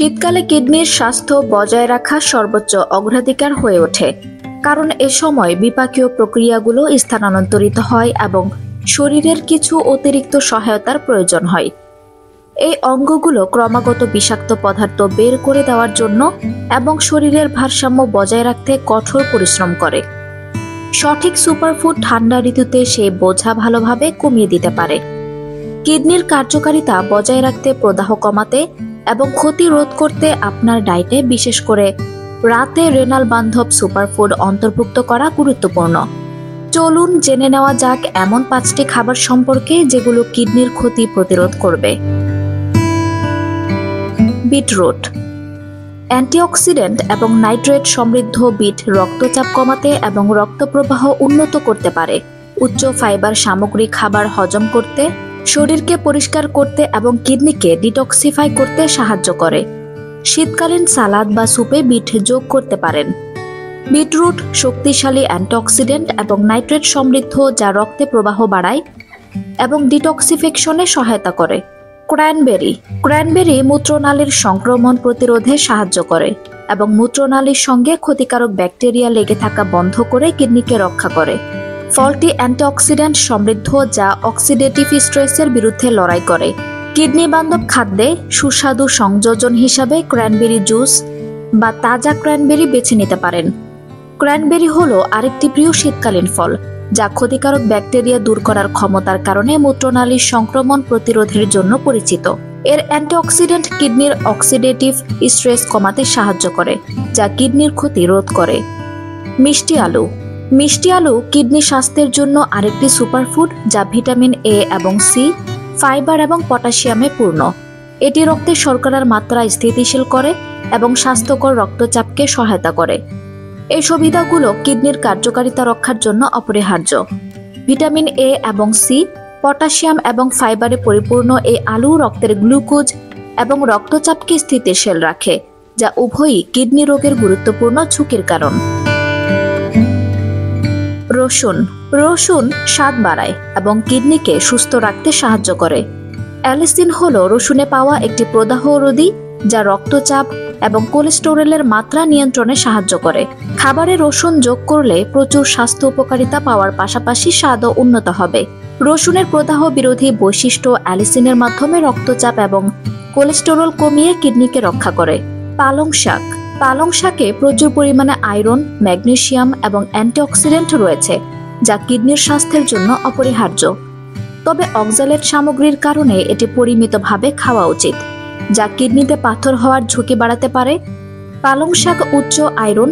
শীতকালে কিডনির স্বাস্থ্য বজায় রাখা সর্বোচ্চ অগ্রাধিকার হয়ে ওঠে, কারণ এ সময় বিপাকীয় প্রক্রিয়াগুলো স্থানান্তরিত হয় এবং শরীরের কিছু অতিরিক্ত সহায়তার প্রয়োজন হয়। এই অঙ্গগুলো ক্রমাগত বিষাক্ত পদার্থ বের করে দেওয়ার জন্য এবং শরীরের ভারসাম্য বজায় রাখতে কঠোর পরিশ্রম করে। সঠিক সুপারফুড ঠান্ডা ঋতুতে সেই বোঝা ভালোভাবে কমিয়ে দিতে পারে। কিডনির কার্যকারিতা বজায় রাখতে, প্রদাহ কমাতে এবং ক্ষতি রোধ করতে আপনার ডায়েটে বিশেষ করে রাতে রেনাল বান্ধব সুপারফুড অন্তর্ভুক্ত করা গুরুত্বপূর্ণ। চলুন জেনে নেওয়া যাক এমন 5টি খাবার সম্পর্কে যেগুলো কিডনির ক্ষতি প্রতিরোধ করবে। বিটরুট। অ্যান্টিঅক্সিডেন্ট এবং নাইট্রেট সমৃদ্ধ বিট রক্তচাপ কমাতে এবং রক্ত প্রবাহ উন্নত করতে পারে। উচ্চ ফাইবার সামগ্রী খাবার হজম করতে, শরীরকে পরিষ্কার করতে এবং কিডনিকে ডিটক্সিফাই করতে সাহায্য করে। শীতকালীন সালাদ বা স্যুপে বিট যোগ করতে পারেন। বিটরুট শক্তিশালী অ্যান্টিঅক্সিডেন্ট এবং নাইট্রেট সমৃদ্ধ, যা রক্তে প্রবাহ বাড়ায় এবং ডিটক্সিফিকেশনে সহায়তা করে। ক্র্যানবেরি মূত্রনালীর সংক্রমণ প্রতিরোধে সাহায্য করে এবং মূত্রনালীর সঙ্গে ক্ষতিকারক ব্যাকটেরিয়া লেগে থাকা বন্ধ করে কিডনিকে রক্ষা করে। ফলটি অ্যান্টিঅক্সিডেন্ট সমৃদ্ধ, যা অক্সিডেটিভ স্ট্রেসের বিরুদ্ধে লড়াই করে। কিডনি বান্ধব খাদ্যে সুস্বাদু সংযোজন হিসাবে ক্র্যানবেরি জুস বা তাজা ক্র্যানবেরি বেছে নিতে পারেন। ক্র্যানবেরি হলো আরেকটি প্রিয় শীতকালীন ফল, যা ক্ষতিকারক ব্যাকটেরিয়া দূর করার ক্ষমতার কারণে মূত্রনালীর সংক্রমণ প্রতিরোধের জন্য পরিচিত। এর অ্যান্টিঅক্সিডেন্ট কিডনির অক্সিডেটিভ স্ট্রেস কমাতে সাহায্য করে, যা কিডনির ক্ষতি রোধ করে। মিষ্টি আলু কিডনি স্বাস্থ্যের জন্য আরেকটি সুপারফুড, যা ভিটামিন এ এবং সি, ফাইবার এবং পটাশিয়ামে পূর্ণ। এটি রক্তে শর্করার মাত্রা স্থিতিশীল করে এবং স্বাস্থ্যকর রক্তচাপকে সহায়তা করে। এই সুবিধাগুলো কিডনির কার্যকারিতা রক্ষার জন্য অপরিহার্য। ভিটামিন এ এবং সি, পটাশিয়াম এবং ফাইবারে পরিপূর্ণ এই আলু রক্তের গ্লুকোজ এবং রক্তচাপকে স্থিতিশীল রাখে, যা উভয়ই কিডনি রোগের গুরুত্বপূর্ণ ঝুঁকির কারণ। রসুন স্বাদ বাড়ায় এবং কিডনিকে সুস্থ রাখতে সাহায্য করে। অ্যালিসিন হলো রসুনে পাওয়া একটি প্রদাহরোধী, যা রক্তচাপ এবং কোলেস্টেরলের মাত্রা নিয়ন্ত্রণে সাহায্য করে। খাবারে রসুন যোগ করলে প্রচুর স্বাস্থ্য উপকারিতা পাওয়ার পাশাপাশি স্বাদও উন্নত হবে। রসুনের প্রদাহ বিরোধী বৈশিষ্ট্য অ্যালিসিনের মাধ্যমে রক্তচাপ এবং কোলেস্টেরল কমিয়ে কিডনিকে রক্ষা করে। পালং শাকে প্রচুর পরিমাণে আয়রন, ম্যাগনেসিয়াম এবং অ্যান্টিঅক্সিডেন্ট রয়েছে, যা কিডনির স্বাস্থ্যের জন্য অপরিহার্য। তবে অক্সালেট সামগ্রীর কারণে এটি পরিমিতভাবে খাওয়া উচিত, যা কিডনিতে পাথর হওয়ার ঝুঁকি বাড়াতে পারে। পালং শাক উচ্চ আয়রন,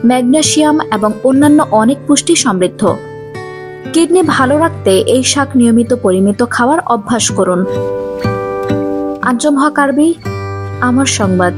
ম্যাগনেসিয়াম এবং অন্যান্য অনেক পুষ্টি সমৃদ্ধ। কিডনি ভালো রাখতে এই শাক নিয়মিত পরিমিত খাওয়ার অভ্যাস করুন। আঞ্জুম হক আরবি, আমার সংবাদ।